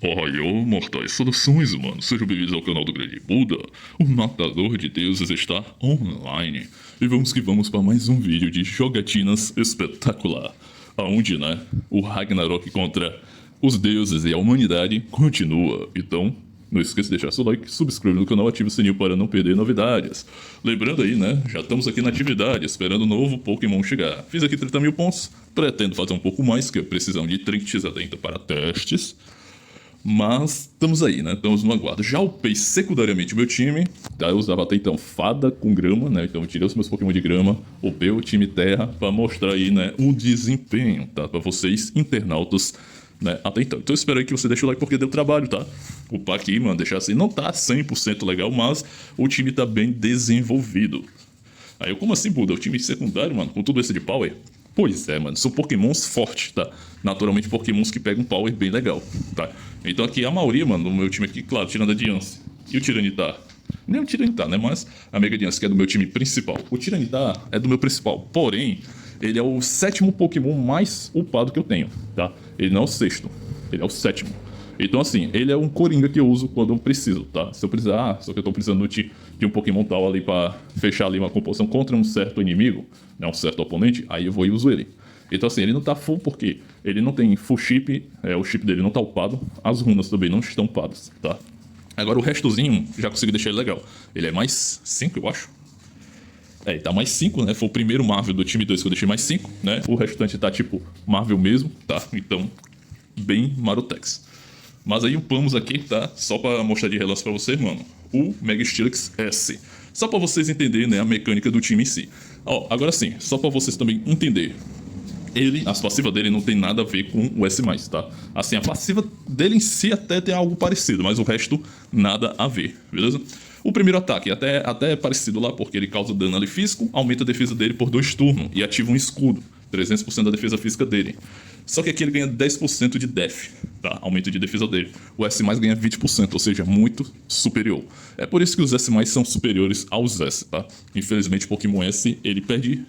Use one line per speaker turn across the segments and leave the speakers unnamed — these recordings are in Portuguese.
Ohayou, mortais saudações, mano. Sejam bem-vindos ao canal do Grande Buda. O Matador de Deuses está online. E vamos que vamos para mais um vídeo de jogatinas espetacular. Onde, né, o Ragnarok contra os deuses e a humanidade continua. Então, não esqueça de deixar seu like, subscreve no canal, ative o sininho para não perder novidades. Lembrando aí, né, já estamos aqui na atividade, esperando o novo Pokémon chegar. Fiz aqui 30 mil pontos, pretendo fazer um pouco mais, que precisamos de 30 a para testes. Mas estamos aí, né? Estamos no aguardo. Já upei secundariamente o meu time, tá? Eu usava até então fada com grama, né? Então eu tirei os meus Pokémon de grama, upei o time terra para mostrar aí, né, o desempenho, tá? Para vocês, internautas, né? Até então. Então eu espero aí que você deixe o like porque deu trabalho, tá? Upar aqui, mano, deixar assim. Não tá 100% legal, mas o time tá bem desenvolvido. Aí eu, como assim, Buda? O time secundário, mano, com tudo esse de power? Pois é, mano, são pokémons fortes, tá? Naturalmente pokémons que pegam um power bem legal, tá? Então aqui a maioria, mano, do meu time aqui, claro, tirando a Diancie e o Tyranitar. Nem o Tyranitar, né? Mas a Mega Diancie, que é do meu time principal. O Tyranitar é do meu principal, porém, ele é o 7º pokémon mais upado que eu tenho, tá? Ele não é o 6º, ele é o 7º. Então assim, ele é um coringa que eu uso quando eu preciso, tá? Se eu precisar, só que eu tô precisando de um Pokémon tal ali pra fechar ali uma composição contra um certo inimigo, né, um certo oponente, aí eu vou e uso ele. Então assim, ele não tá full porque ele não tem full chip, o chip dele não tá upado, as runas também não estão upadas, tá? Agora o restozinho, já consegui deixar ele legal. Ele é mais 5, eu acho. Ele tá mais 5, né? Foi o primeiro Marvel do time 2 que eu deixei mais 5, né? O restante tá tipo Marvel mesmo, tá? Então, bem Marotex. Mas aí upamos aqui, tá? Só pra mostrar de relance pra vocês, mano. O Mega Steelix S. Só pra vocês entenderem, né, a mecânica do time em si. Ó, agora sim, só pra vocês também entenderem. As passivas dele não tem nada a ver com o S+, tá? Assim, a passiva dele em si até tem algo parecido, mas o resto nada a ver, beleza? O primeiro ataque até é parecido lá, porque ele causa dano ali físico, aumenta a defesa dele por 2 turnos e ativa um escudo, 300% da defesa física dele. Só que aqui ele ganha 10% de def, tá? Aumento de defesa dele. O S+, ganha 20%, ou seja, muito superior. É por isso que os S+, são superiores aos S, tá? Infelizmente, o Pokémon S, ele perde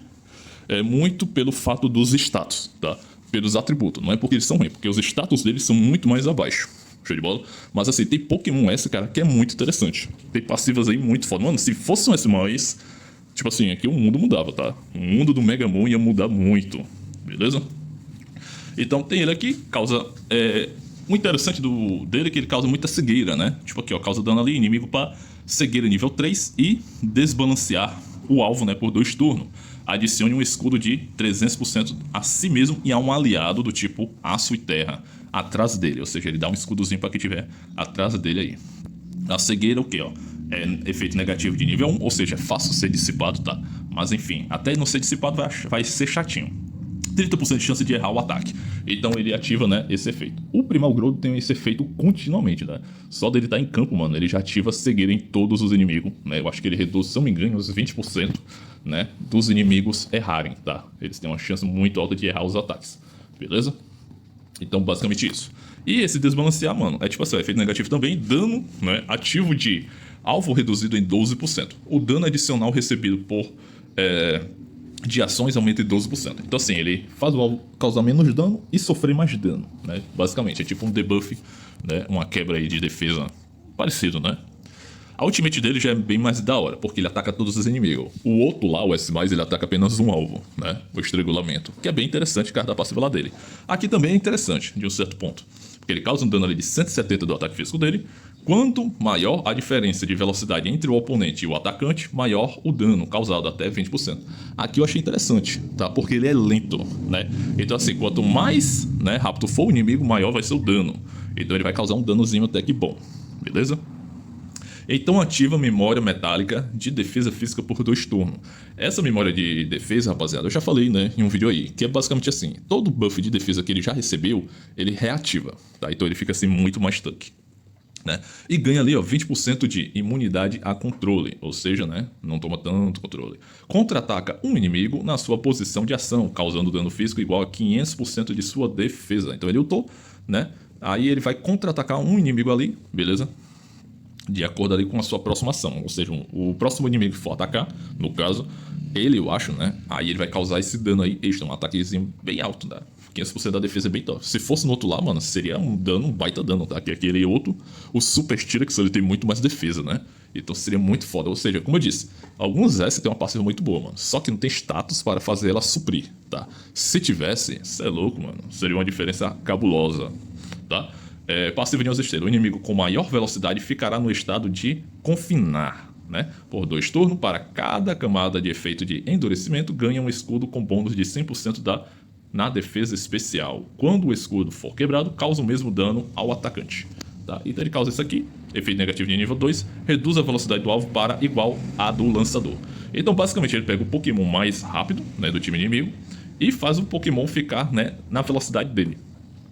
muito pelo fato dos status, tá? Pelos atributos. Não é porque eles são ruins, porque os status deles são muito mais abaixo. Show de bola? Mas assim, tem Pokémon S, cara, que é muito interessante. Tem passivas aí muito foda. Mano, se fosse um S+, tipo assim, aqui o mundo mudava, tá? O mundo do Megamon ia mudar muito, beleza? Então tem ele aqui, causa... o interessante dele é que ele causa muita cegueira, né? Tipo aqui, ó, causa dano ali, inimigo pra cegueira nível 3 e desbalancear o alvo, né, por 2 turnos. Adicione um escudo de 300% a si mesmo e a um aliado do tipo aço e terra atrás dele. Ou seja, ele dá um escudozinho pra quem tiver atrás dele aí. A cegueira, o que, ó? É efeito negativo de nível 1, ou seja, é fácil ser dissipado, tá? Mas enfim, até não ser dissipado vai ser chatinho. 30% de chance de errar o ataque. Então ele ativa, né, esse efeito. O Primal Growth tem esse efeito continuamente, né? Só dele estar em campo, mano, ele já ativa cegueira em todos os inimigos, né? Eu acho que ele reduz, se não me engano, uns 20%, né, dos inimigos errarem, tá? Eles têm uma chance muito alta de errar os ataques, beleza? Então, basicamente isso. E esse desbalancear, mano, é tipo assim, efeito negativo também, dano, né, ativo de alvo reduzido em 12%. O dano adicional recebido por... de ações aumenta em 12%. Então assim, ele faz o alvo causar menos dano e sofrer mais dano, né? Basicamente, é tipo um debuff, né? Uma quebra aí de defesa parecido, né? A ultimate dele já é bem mais da hora, porque ele ataca todos os inimigos. O outro lá, o S+, ele ataca apenas um alvo, né? O estrangulamento, que é bem interessante, cara, da passiva lá dele. Aqui também é interessante, de um certo ponto, porque ele causa um dano ali de 170 do ataque físico dele. Quanto maior a diferença de velocidade entre o oponente e o atacante, maior o dano causado, até 20%. Aqui eu achei interessante, tá? Porque ele é lento, né? Então assim, quanto mais, né, rápido for o inimigo, maior vai ser o dano. Então ele vai causar um danozinho até que bom, beleza? Então ativa a memória metálica de defesa física por 2 turnos. Essa memória de defesa, rapaziada, eu já falei, né, em um vídeo aí, que é basicamente assim, todo buff de defesa que ele já recebeu, ele reativa, tá? Então ele fica assim muito mais tanque, né? E ganha ali, ó, 20% de imunidade a controle, ou seja, né, não toma tanto controle. Contra-ataca um inimigo na sua posição de ação, causando dano físico igual a 500% de sua defesa. Então ele ultou, né? Aí ele vai contra-atacar um inimigo ali, beleza? De acordo ali com a sua próxima ação. Ou seja, o próximo inimigo que for atacar, no caso, ele, eu acho, né? Aí ele vai causar esse dano aí extra, um ataquezinho bem alto, né? 500% da defesa é bem top. Se fosse no outro lá, mano, seria um baita dano, tá? Que aquele outro, o Super Steelix, ele tem muito mais defesa, né? Então seria muito foda. Ou seja, como eu disse, alguns S tem uma passiva muito boa, mano. Só que não tem status para fazer ela suprir, tá? Se tivesse, cê é louco, mano. Seria uma diferença cabulosa, tá? Passiva de 11 estrelas. O inimigo com maior velocidade ficará no estado de confinar, né? Por 2 turnos, para cada camada de efeito de endurecimento, ganha um escudo com bônus de 100% na defesa especial. Quando o escudo for quebrado, causa o mesmo dano ao atacante. Tá? Então ele causa isso aqui, efeito negativo de nível 2, reduz a velocidade do alvo para igual à do lançador. Então basicamente ele pega o Pokémon mais rápido, né, do time inimigo e faz o Pokémon ficar, né, na velocidade dele.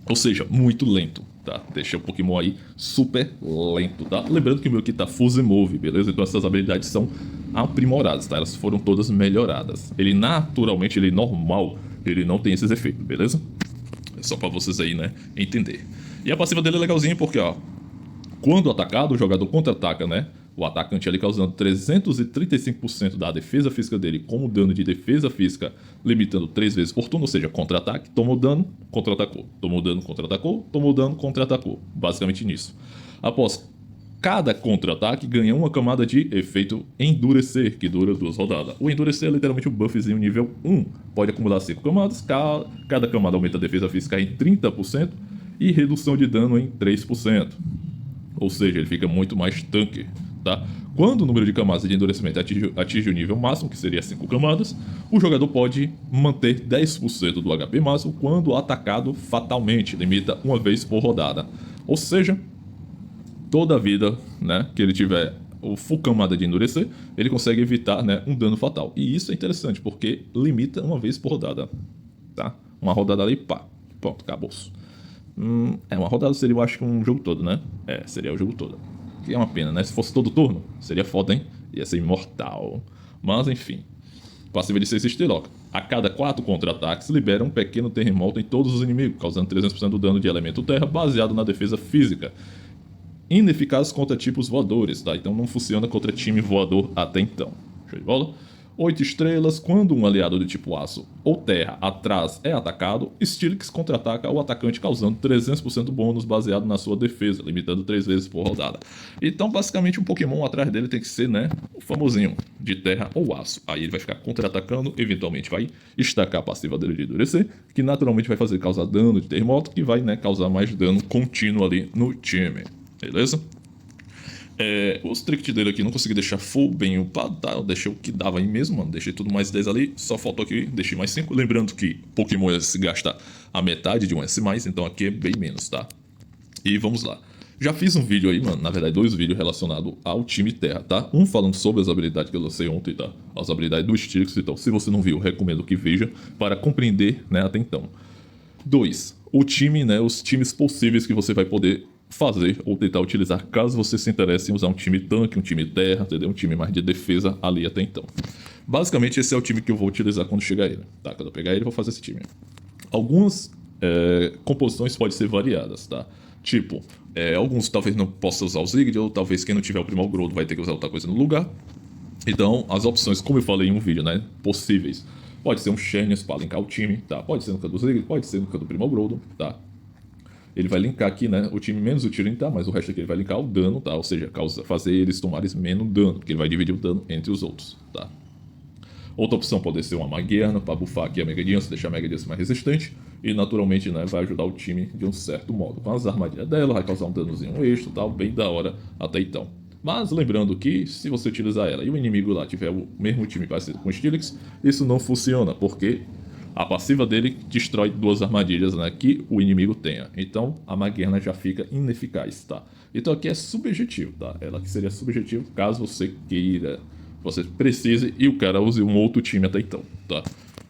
Ou seja, muito lento, tá? Deixa o Pokémon aí super lento, tá? Lembrando que o meu aqui tá Fuse Move, beleza? Então essas habilidades são aprimoradas, tá? Elas foram todas melhoradas. Ele naturalmente, ele normal, ele não tem esses efeitos, beleza? É só pra vocês aí, né, entender. E a passiva dele é legalzinha porque, ó, quando atacado, o jogador contra-ataca, né? O atacante ali causando 335% da defesa física dele como dano de defesa física, limitando 3 vezes por turno, ou seja, contra-ataque, tomou dano, contra-atacou, tomou dano, contra-atacou, tomou dano, contra-atacou. Basicamente nisso. Após cada contra-ataque, ganha uma camada de efeito endurecer, que dura 2 rodadas. O endurecer é literalmente um buffzinho nível 1. Pode acumular 5 camadas, cada camada aumenta a defesa física em 30% e redução de dano em 3%. Ou seja, ele fica muito mais tanque, tá? Quando o número de camadas de endurecimento atinge o nível máximo, que seria 5 camadas, o jogador pode manter 10% do HP máximo quando atacado fatalmente, limita uma vez por rodada. Ou seja, toda a vida, né, que ele tiver o full camada de endurecer, ele consegue evitar, né, um dano fatal. E isso é interessante, porque limita uma vez por rodada, tá? Uma rodada ali, pá, pronto, acabou-se. Uma rodada seria, eu acho que um jogo todo, né? Seria o jogo todo. Que é uma pena, né? Se fosse todo turno, seria foda, hein? Ia ser imortal. Mas, enfim. Passiva de 6 estrelas. A cada 4 contra-ataques, libera um pequeno terremoto em todos os inimigos, causando 300% do dano de elemento terra, baseado na defesa física. Ineficaz contra tipos voadores, tá? Então não funciona contra time voador até então. Show de bola? 8 estrelas, quando um aliado do tipo aço ou terra atrás é atacado, Steelix contra-ataca o atacante causando 300% bônus baseado na sua defesa, limitando 3 vezes por rodada. Então basicamente um Pokémon atrás dele tem que ser, né, o famosinho de terra ou aço. Aí ele vai ficar contra-atacando, eventualmente vai estacar a passiva dele de endurecer, que naturalmente vai fazer causar dano de terremoto, que vai, né, causar mais dano contínuo ali no time. Beleza? Os tricks dele aqui não consegui deixar full bem upado, tá? Eu deixei o que dava aí mesmo, mano. Deixei tudo mais 10 ali, só faltou aqui, deixei mais 5. Lembrando que Pokémon S gasta a metade de um S+, então aqui é bem menos, tá? E vamos lá. Já fiz um vídeo aí, mano, na verdade 2 vídeos relacionados ao time Terra, tá? Um falando sobre as habilidades que eu lancei ontem, tá? As habilidades do Steelix, então se você não viu, recomendo que veja para compreender, né, até então. 2. O time, né, os times possíveis que você vai poder fazer ou tentar utilizar caso você se interesse em usar um time tanque, um time terra, entendeu? Um time mais de defesa ali até então. Basicamente esse é o time que eu vou utilizar quando chegar ele, tá? Quando eu pegar ele eu vou fazer esse time. Algumas composições podem ser variadas, tá? Tipo, alguns talvez não possa usar o Ziggy, ou talvez quem não tiver o Primal Growth vai ter que usar outra coisa no lugar. Então as opções, como eu falei em um vídeo, né, possíveis, pode ser um Xerneas para linkar o time, tá? Pode ser no canto do Ziggy, pode ser no canto do Primal Growth, tá? Ele vai linkar aqui, né, o time menos o Tyrion, tá? Mas o resto aqui ele vai linkar o dano, tá? Ou seja, fazer eles tomarem menos dano, porque ele vai dividir o dano entre os outros, tá? Outra opção pode ser uma Maguerna para buffar aqui a Mega Dance, deixar a Mega Dance mais resistente e naturalmente, né, vai ajudar o time de um certo modo. Com as armadilhas dela, vai causar um danozinho extra, tal, bem da hora até então. Mas lembrando que se você utilizar ela e o inimigo lá tiver o mesmo time parecido com o Steelix, isso não funciona, porque a passiva dele destrói 2 armadilhas, né, que o inimigo tenha. Então a Maguerna já fica ineficaz, tá? Então aqui é subjetivo, tá? Ela que seria subjetivo caso você queira, você precise e o cara use um outro time até então, tá?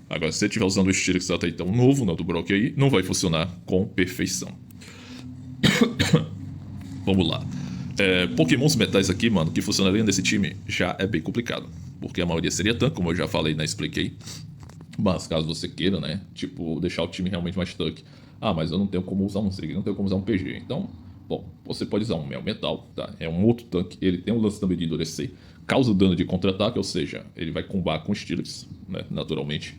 Agora se você estiver usando o Steelix até então novo, né, do Brock aí, não vai funcionar com perfeição. Vamos lá. Pokémons metais aqui, mano, que funcionariam nesse time já é bem complicado. Porque a maioria seria tanque, como eu já falei, né, expliquei. Mas caso você queira, né, tipo, deixar o time realmente mais tanque. Ah, mas eu não tenho como usar um Zig, não tenho como usar um PG. Então, bom, você pode usar um Mel Metal, tá? É um outro tanque, ele tem um lance também de endurecer. Causa dano de contra-ataque, ou seja, ele vai combar com Steelix, né, naturalmente.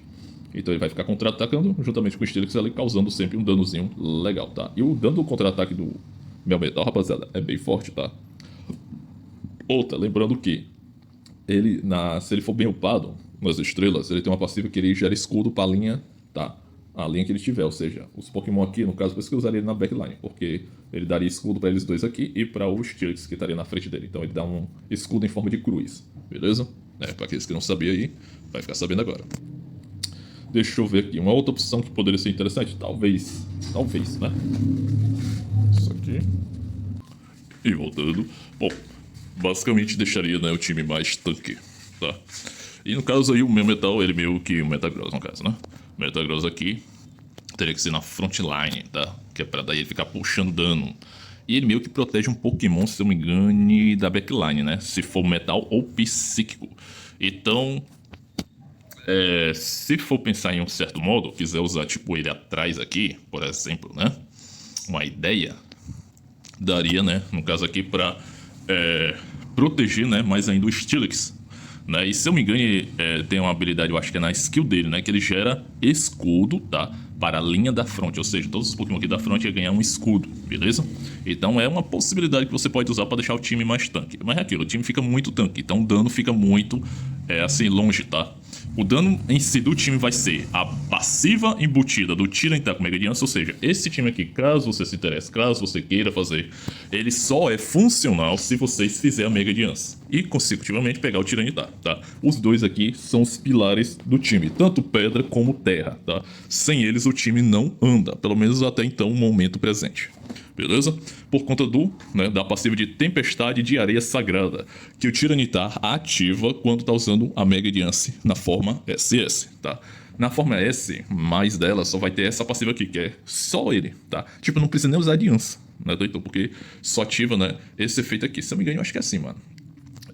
Então ele vai ficar contra-atacando juntamente com o Steelix ali, causando sempre um danozinho legal, tá? E o dano do contra-ataque do Melmetal, rapaziada, é bem forte, tá? Outra, lembrando que se ele for bem upado nas estrelas, ele tem uma passiva que ele gera escudo pra linha, tá? A linha que ele tiver, ou seja, os Pokémon aqui, no caso, por isso que eu usaria ele na backline, porque ele daria escudo pra eles dois aqui e pra o Steelix que estaria na frente dele. Então ele dá um escudo em forma de cruz, beleza? Pra aqueles que não sabiam aí, vai ficar sabendo agora. Deixa eu ver aqui, uma outra opção que poderia ser interessante, talvez, né? Isso aqui. E voltando, bom, basicamente deixaria, né, o time mais tanque, tá? E no caso aí o meu metal, ele meio que o Metagross no caso, né? O Metagross aqui teria que ser na frontline, tá? Que é pra daí ele ficar puxando dano. E ele meio que protege um Pokémon, se eu não me engano, da backline, né? Se for metal ou psíquico. Então, se for pensar em um certo modo, quiser usar tipo ele atrás aqui, por exemplo, né? Uma ideia daria, né? No caso aqui pra proteger, né? Mais ainda o Steelix, né? E se eu me engano, ele tem uma habilidade, eu acho que é na skill dele, né? Que ele gera escudo, tá? Para a linha da frente, ou seja, todos os Pokémon aqui da frente iam ganhar um escudo, beleza? Então é uma possibilidade que você pode usar para deixar o time mais tanque. Mas é aquilo, o time fica muito tanque, então o dano fica muito, assim, longe, tá? O dano em si do time vai ser a passiva embutida do Tyranitar com Mega Diança, ou seja, esse time aqui, caso você se interesse, caso você queira fazer, ele só é funcional se vocês fizerem a Mega Diança e consecutivamente pegar o Tyranitar, tá? Os dois aqui são os pilares do time, tanto pedra como terra, tá? Sem eles o time não anda, pelo menos até então, no momento presente. Beleza? Por conta da passiva de Tempestade de Areia Sagrada, que o Tyranitar ativa quando tá usando a Mega Diança na forma SS, tá? Na forma S, mais dela, só vai ter essa passiva aqui, que é só ele, tá? Tipo, não precisa nem usar a Diança, né, doido? Porque só ativa, né, esse efeito aqui. Se eu não me engano, eu acho que é assim, mano.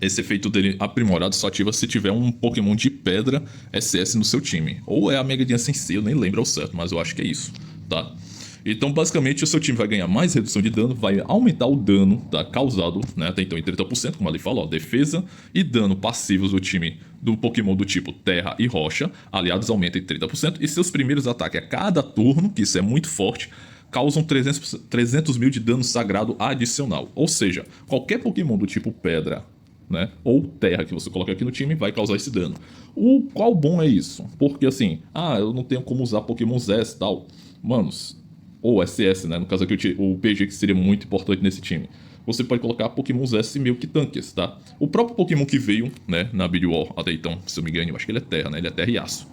Esse efeito dele aprimorado só ativa se tiver um Pokémon de pedra SS no seu time. Ou é a Mega Diança em si, eu nem lembro ao certo, mas eu acho que é isso, tá? Então, basicamente, o seu time vai ganhar mais redução de dano, vai aumentar o dano, tá, causado, né, até então em 30%, como ali falou, defesa e dano passivos do time do Pokémon do tipo Terra e Rocha, aliados aumentam em 30%, e seus primeiros ataques a cada turno, que isso é muito forte, causam 300 mil de dano sagrado adicional. Ou seja, qualquer Pokémon do tipo Pedra, né, ou terra que você coloca aqui no time vai causar esse dano. O qual bom é isso? Porque assim, eu não tenho como usar Pokémon S e tal. Manos, ou SS, né, no caso aqui o PG que seria muito importante nesse time. Você pode colocar Pokémon S meio que tanques, tá? O próprio Pokémon que veio, né, na Bid War até então, se eu me engano, eu acho que ele é terra, né, ele é terra e aço.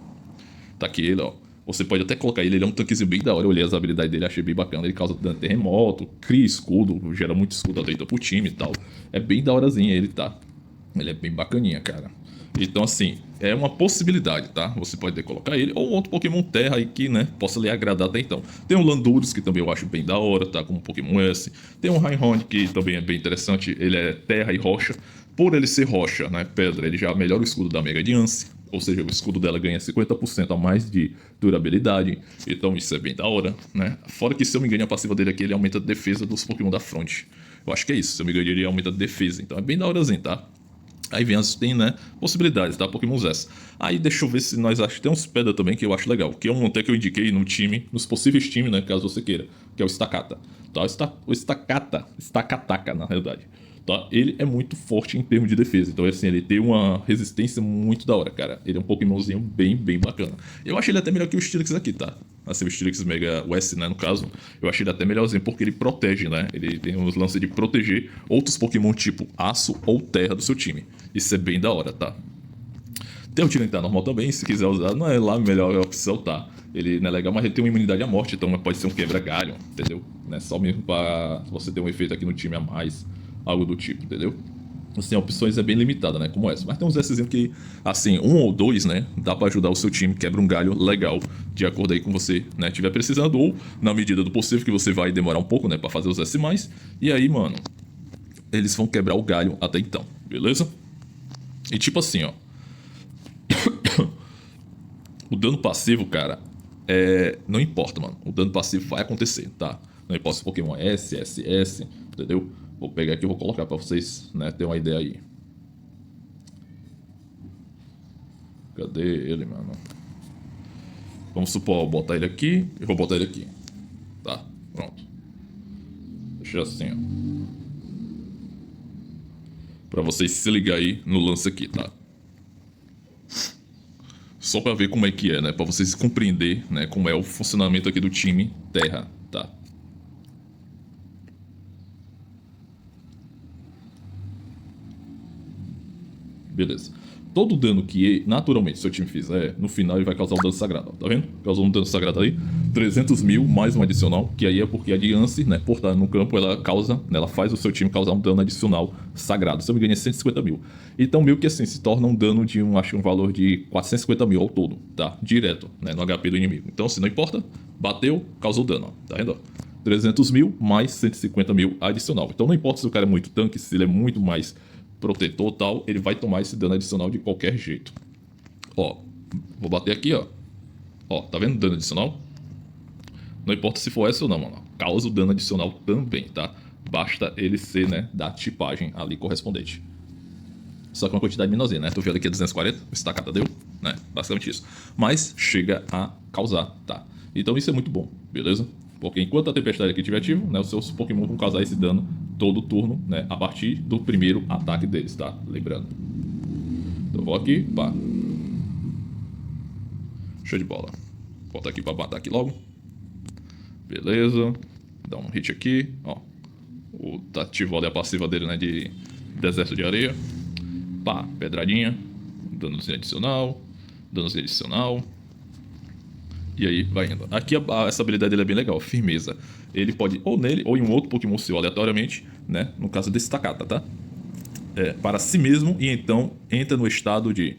Tá aqui ele, ó. Você pode até colocar ele é um tanquezinho bem da hora. Eu olhei as habilidades dele, achei bem bacana. Ele causa dano terremoto, cria escudo, gera muito escudo até então pro time e tal. É bem da horazinha ele, tá? Ele é bem bacaninha, cara. Então, assim, é uma possibilidade, tá? Você pode até colocar ele, ou outro Pokémon Terra aí que, né, possa lhe agradar até então. Tem o Landorus, que também eu acho bem da hora, tá? Como Pokémon S. Tem o Rhyhorn, que também é bem interessante. Ele é Terra e Rocha. Por ele ser Rocha, né, Pedra, ele já melhora o escudo da Mega Diancie. Ou seja, o escudo dela ganha 50% a mais de durabilidade. Então isso é bem da hora, né? Fora que, se eu me engano, a passiva dele aqui, ele aumenta a defesa dos Pokémon da frente. Eu acho que é isso. Se eu me engano, ele aumenta a defesa. Então é bem da horazinho, tá? Aí tem, né, possibilidades, tá? Pokémon S. Aí deixa eu ver se nós achamos. Tem uns pedra também que eu acho legal. Que é um até que eu indiquei no time, nos possíveis times, né? Caso você queira. Que é o Stakata. Tá? O Stakataka, na realidade. Tá? Ele é muito forte em termos de defesa. Então, assim, ele tem uma resistência muito da hora, cara. Ele é um Pokémonzinho bem, bem bacana. Eu achei ele até melhor que o Steelix aqui, tá? Assim, o Steelix Mega S, né, no caso. Eu achei ele até melhorzinho porque ele protege, né? Ele tem uns lances de proteger outros Pokémon tipo Aço ou Terra do seu time. Isso é bem da hora, tá? Tem o Tyranitar normal também, se quiser usar, não é lá a melhor opção, tá? Ele não é legal, mas ele tem uma imunidade à morte, então pode ser um quebra-galho, entendeu? Né? Só mesmo pra você ter um efeito aqui no time a mais. Algo do tipo, entendeu? Assim, opções é bem limitada, né? Como essa. Mas tem uns Szinhos que, assim, um ou dois, né? Dá pra ajudar o seu time, quebra um galho legal, de acordo aí com você, né? Tiver precisando, ou na medida do possível, que você vai demorar um pouco, né? Pra fazer os S+. E aí, mano, eles vão quebrar o galho até então, beleza? E tipo assim, ó. O dano passivo, cara, não importa, mano. O dano passivo vai acontecer, tá? Não importa se Pokémon é S, SS, entendeu? Vou pegar aqui e vou colocar pra vocês, né, ter uma ideia aí. Cadê ele, mano? Vamos supor, botar ele aqui e vou botar ele aqui. Tá, pronto. Deixa assim, ó. Pra vocês se ligarem aí no lance aqui, tá? Só pra ver como é que é, né? Pra vocês compreender, né, como é o funcionamento aqui do time Terra, tá? Beleza. Todo dano que naturalmente seu time fizer, no final ele vai causar um dano sagrado, ó, tá vendo? Causou um dano sagrado ali, 300 mil mais um adicional, que aí é porque a Diance, né, por estar no campo, ela causa, né, ela faz o seu time causar um dano adicional sagrado. Se eu me engano é 150 mil. Então meio que assim, se torna um dano de acho que um valor de 450 mil ao todo, tá? Direto, né, no HP do inimigo. Então assim, não importa, bateu, causou dano, ó, tá vendo? 300 mil mais 150 mil adicional. Então não importa se o cara é muito tanque, se ele é muito mais protetor tal, ele vai tomar esse dano adicional de qualquer jeito. Ó, vou bater aqui, ó. Ó, tá vendo o dano adicional? Não importa se for essa ou não, mano. Causa o dano adicional também, tá? Basta ele ser, né, da tipagem ali correspondente. Só que uma quantidade menorzinha, né? Tu viu ali que é 240, o estacata deu, né? Basicamente isso. Mas chega a causar, tá? Então isso é muito bom, beleza? Porque enquanto a tempestade aqui estiver ativo, né, os seus Pokémon vão causar esse dano todo turno, né, a partir do primeiro ataque deles, tá? Lembrando. Então eu vou aqui, pá. Show de bola. Volta aqui pra matar aqui logo. Beleza. Dá um hit aqui, ó. Tá ativo ali a passiva dele, né, de deserto de areia. Pá, pedradinha. Danozinho adicional. Danozinho adicional. E aí vai indo. Aqui essa habilidade dele é bem legal, firmeza. Ele pode ou nele ou em um outro Pokémon seu aleatoriamente, né? No caso desse Takata, tá? Para si mesmo e então entra no estado de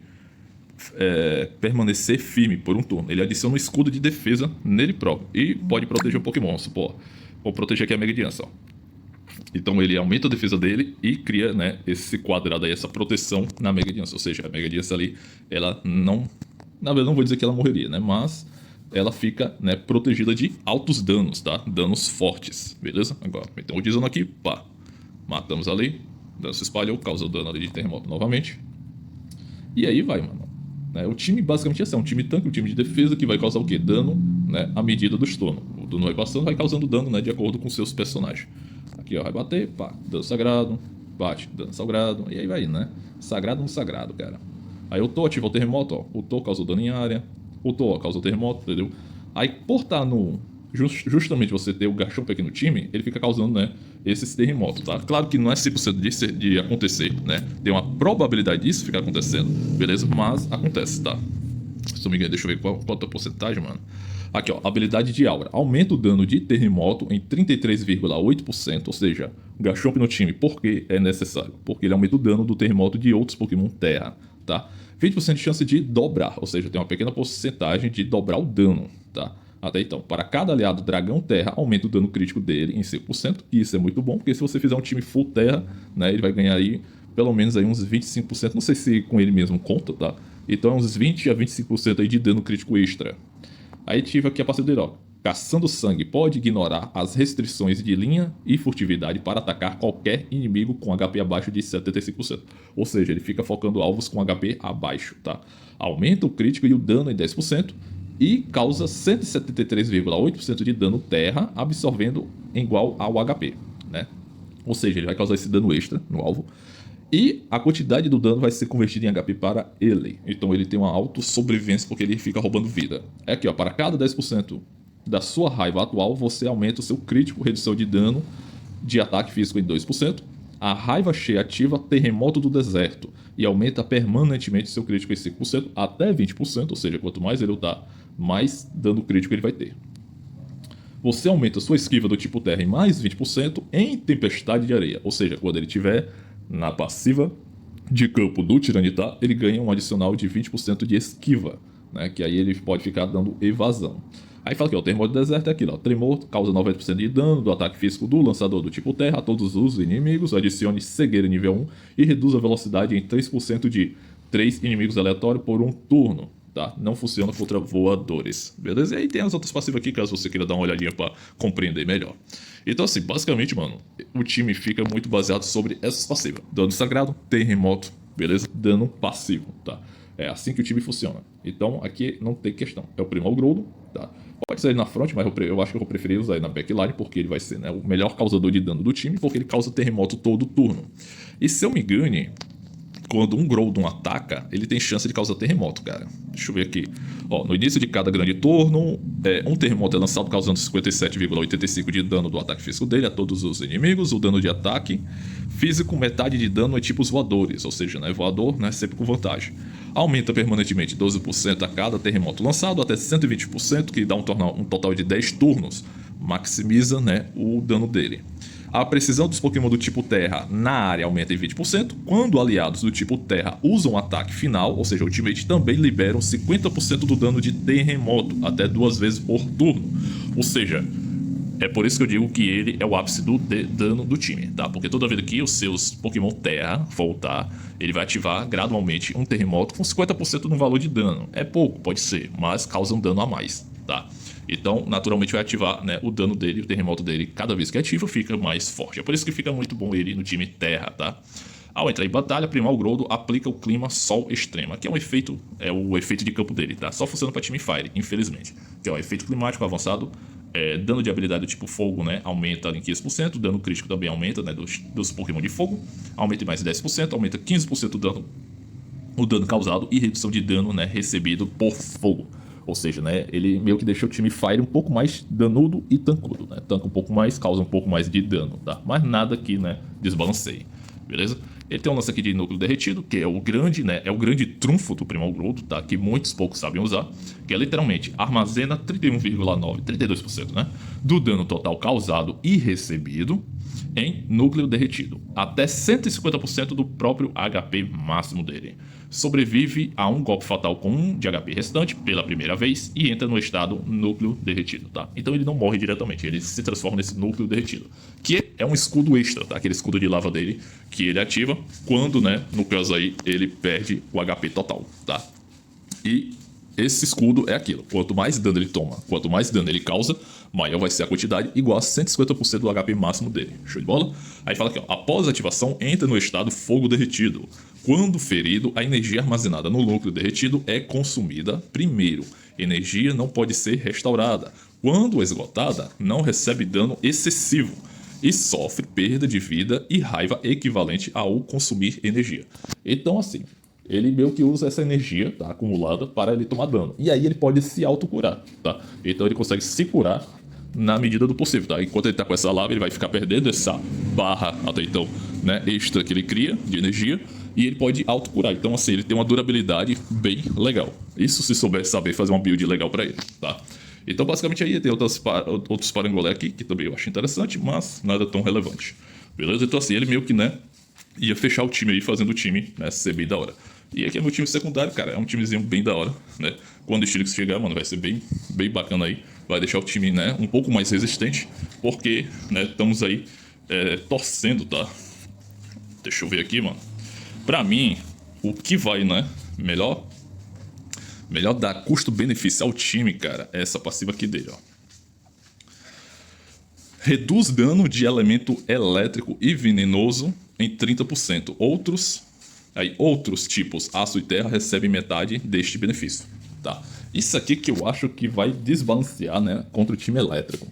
permanecer firme por um turno. Ele adiciona um escudo de defesa nele próprio e pode proteger o Pokémon, supor. Vou proteger aqui a Mega Diança, ó. Então ele aumenta a defesa dele e cria, né, esse quadrado aí, essa proteção na Mega Diança. Ou seja, a Mega Diança ali, ela não... Na verdade não vou dizer que ela morreria, né? Mas ela fica, né, protegida de altos danos, tá? Danos fortes, beleza? Agora, metemos o Dizano aqui, pá. Matamos ali, o dano se espalhou, causou dano ali de terremoto novamente. E aí vai, mano. O time basicamente é assim, é um time tanque, um time de defesa que vai causar o quê? Dano, né, à medida do turno. O dano vai passando, vai causando dano, né, de acordo com seus personagens. Aqui, ó, vai bater, pá, dano sagrado, bate, dano sagrado, e aí vai, né? Sagrado no sagrado, cara. Aí o Tô ativa o terremoto, ó. O Tô causou dano em área. O Tô, ó, causou terremoto, entendeu? Aí por estar no... Justamente você ter o Garchomp aqui no time, ele fica causando, né, esses terremotos, tá? Claro que não é 100% de acontecer, né? Tem uma probabilidade disso ficar acontecendo, beleza? Mas acontece, tá? Se não me engano, deixa eu ver quanto a porcentagem, mano. Aqui, ó, habilidade de aura. Aumenta o dano de terremoto em 33,8%, ou seja, o Garchomp no time, por que é necessário? Porque ele aumenta o dano do terremoto de outros Pokémon Terra, tá? 20% de chance de dobrar, ou seja, tem uma pequena porcentagem de dobrar o dano, tá? Até então, para cada aliado dragão terra, aumenta o dano crítico dele em 5%, e isso é muito bom, porque se você fizer um time full terra, né, ele vai ganhar aí pelo menos aí uns 25%, não sei se com ele mesmo conta, tá? Então é uns 20 a 25% aí de dano crítico extra. Aí tive aqui a passiva dele, ó. Caçando sangue pode ignorar as restrições de linha e furtividade para atacar qualquer inimigo com HP abaixo de 75%. Ou seja, ele fica focando alvos com HP abaixo, tá? Aumenta o crítico e o dano em 10% e causa 173,8% de dano terra, absorvendo igual ao HP, né? Ou seja, ele vai causar esse dano extra no alvo. E a quantidade do dano vai ser convertida em HP para ele. Então ele tem uma auto-sobrevivência porque ele fica roubando vida. É aqui, ó, para cada 10% da sua raiva atual, você aumenta o seu crítico, redução de dano de ataque físico em 2%. A raiva cheia ativa Terremoto do Deserto e aumenta permanentemente seu crítico em 5% até 20%, ou seja, quanto mais ele lutar, mais dano crítico ele vai ter. Você aumenta sua esquiva do tipo terra em mais 20% em Tempestade de Areia, ou seja, quando ele tiver na passiva de campo do Tiranitar, ele ganha um adicional de 20% de esquiva, né? Que aí ele pode ficar dando evasão. Aí fala que o Terremoto do Deserto é aquilo, ó. Tremor causa 90% de dano do ataque físico do lançador do tipo terra a todos os inimigos, adicione cegueira nível 1 e reduz a velocidade em 3% de 3 inimigos aleatórios por um turno. Tá? Não funciona contra voadores, beleza? E aí tem as outras passivas aqui, caso você queira dar uma olhadinha pra compreender melhor. Então assim, basicamente, mano, o time fica muito baseado sobre essas passivas. Dano sagrado, terremoto, beleza? Dano passivo, tá? É assim que o time funciona. Então aqui não tem questão. É o Primal Groudon, tá? Pode ser ele na front, mas eu acho que eu vou preferir usar ele na backline, porque ele vai ser, né, o melhor causador de dano do time, porque ele causa terremoto todo turno. E se eu me engane, quando um Groudon ataca, ele tem chance de causar terremoto, cara. Deixa eu ver aqui. Ó, no início de cada grande turno, um terremoto é lançado causando 57,85 de dano do ataque físico dele a todos os inimigos. O dano de ataque físico, metade de dano é tipos voadores, ou seja, né, voador, né, sempre com vantagem. Aumenta permanentemente 12% a cada terremoto lançado, até 120%, que dá um total de 10 turnos. Maximiza, né, o dano dele. A precisão dos Pokémon do tipo Terra na área aumenta em 20%. Quando aliados do tipo Terra usam ataque final, ou seja, Ultimate, também liberam 50% do dano de terremoto, até 2 vezes por turno. Ou seja, é por isso que eu digo que ele é o ápice do dano do time, tá? Porque toda vez que os seus Pokémon Terra voltar, ele vai ativar gradualmente um terremoto com 50% no valor de dano. É pouco, pode ser, mas causa um dano a mais, tá? Então, naturalmente vai ativar, né, o dano dele, o terremoto dele, cada vez que ativa, fica mais forte. É por isso que fica muito bom ele no time Terra, tá? Ao entrar em batalha, Primal Groudon aplica o clima Sol Extrema, que é o efeito de campo dele, tá? Só funciona para time Fire, infelizmente. Que é o efeito climático avançado, dano de habilidade do tipo Fogo, né, aumenta em 15%, dano crítico também aumenta, né, dos Pokémon de Fogo, aumenta em mais 10%, aumenta 15% o dano causado e redução de dano, né, recebido por fogo. Ou seja, né, ele meio que deixa o time Fire um pouco mais danudo e tancudo, né? Tanca um pouco mais, causa um pouco mais de dano, tá? Mas nada que, né, desbalanceie, beleza? Ele tem um lance aqui de núcleo derretido, que é o grande, né, é o grande trunfo do Primal Groudon, tá? Que muitos poucos sabem usar, que é literalmente armazena 31,9, 32%, né, do dano total causado e recebido em núcleo derretido, até 150% do próprio HP máximo dele. Sobrevive a um golpe fatal com 1 de HP restante pela primeira vez e entra no estado núcleo derretido, tá? Então ele não morre diretamente, ele se transforma nesse núcleo derretido, que é um escudo extra, tá? Aquele escudo de lava dele que ele ativa quando, né, no caso aí, ele perde o HP total, tá? E esse escudo é aquilo, quanto mais dano ele toma, quanto mais dano ele causa, maior vai ser a quantidade, igual a 150% do HP máximo dele. Show de bola? Aí fala aqui, ó, após a ativação, entra no estado fogo derretido. Quando ferido, a energia armazenada no núcleo derretido é consumida primeiro. Energia não pode ser restaurada. Quando esgotada, não recebe dano excessivo e sofre perda de vida e raiva equivalente ao consumir energia. Então, assim, ele meio que usa essa energia, tá, acumulada para ele tomar dano. E aí ele pode se autocurar, tá? Então ele consegue se curar na medida do possível, tá? Enquanto ele tá com essa lava, ele vai ficar perdendo essa barra até então, né, extra que ele cria de energia, e ele pode autocurar. Então, assim, ele tem uma durabilidade bem legal. Isso se souber saber fazer uma build legal para ele, tá? Então, basicamente, aí tem outros parangolé aqui, que também eu acho interessante, mas nada tão relevante. Beleza? Então, assim, ele meio que, né, ia fechar o time aí, fazendo o time, né, ser bem da hora. E aqui é meu time secundário, cara, é um timezinho bem da hora, né? Quando o Steelix chegar, mano, vai ser bem, bem bacana aí. Vai deixar o time, né, um pouco mais resistente, porque, né, estamos aí torcendo, tá? Deixa eu ver aqui, mano. Pra mim, o que vai, né, melhor dar custo-benefício ao time, cara, é essa passiva aqui dele, ó. Reduz dano de elemento elétrico e venenoso em 30%. Outros tipos, aço e terra, recebem metade deste benefício, tá? Isso aqui que eu acho que vai desbalancear, né, contra o time elétrico.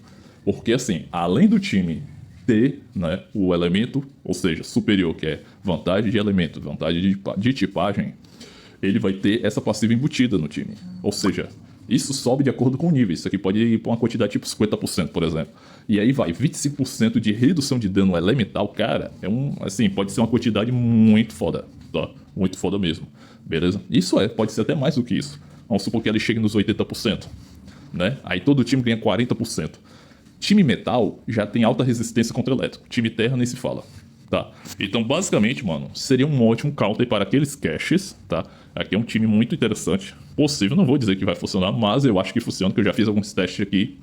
Porque, assim, além do time ter, né, o elemento, ou seja, superior, que é vantagem de elemento, vantagem de tipagem, ele vai ter essa passiva embutida no time. Ou seja, isso sobe de acordo com o nível. Isso aqui pode ir para uma quantidade tipo 50%, por exemplo. E aí vai, 25% de redução de dano elemental, cara, assim, pode ser uma quantidade muito foda, tá? Muito foda mesmo, beleza? Isso pode ser até mais do que isso. Vamos supor que ele chegue nos 80%, né? Aí todo time ganha 40%. Time metal já tem alta resistência contra elétrico. Time terra nem se fala, tá? Então, basicamente, mano, seria um ótimo counter para aqueles caches, tá? Aqui é um time muito interessante. Possível, não vou dizer que vai funcionar, mas eu acho que funciona, porque eu já fiz alguns testes aqui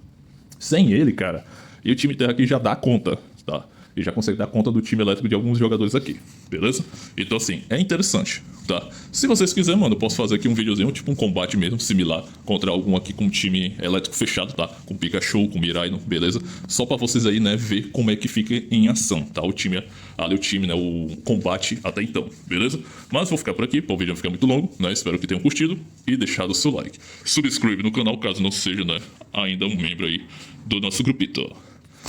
sem ele, cara. E o time terra aqui já dá conta, tá? e já consegue dar conta do time elétrico de alguns jogadores aqui, beleza? Então assim, é interessante, tá? Se vocês quiserem, mano, eu posso fazer aqui um videozinho, tipo um combate mesmo, similar, contra algum aqui com um time elétrico fechado, tá? Com Pikachu, com Miraidon, beleza? Só pra vocês aí, né, ver como é que fica em ação, tá? O time, né, o combate até então, beleza? Mas vou ficar por aqui, para o vídeo não ficar muito longo, né? Espero que tenham curtido e deixado o seu like. Subscreve no canal caso não seja, né, ainda um membro aí do nosso grupito.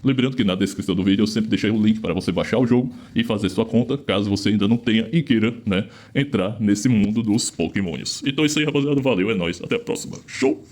Lembrando que na descrição do vídeo eu sempre deixei o link para você baixar o jogo e fazer sua conta, caso você ainda não tenha e queira, né, entrar nesse mundo dos Pokémons. Então é isso aí, rapaziada. Valeu, é nóis. Até a próxima. Show!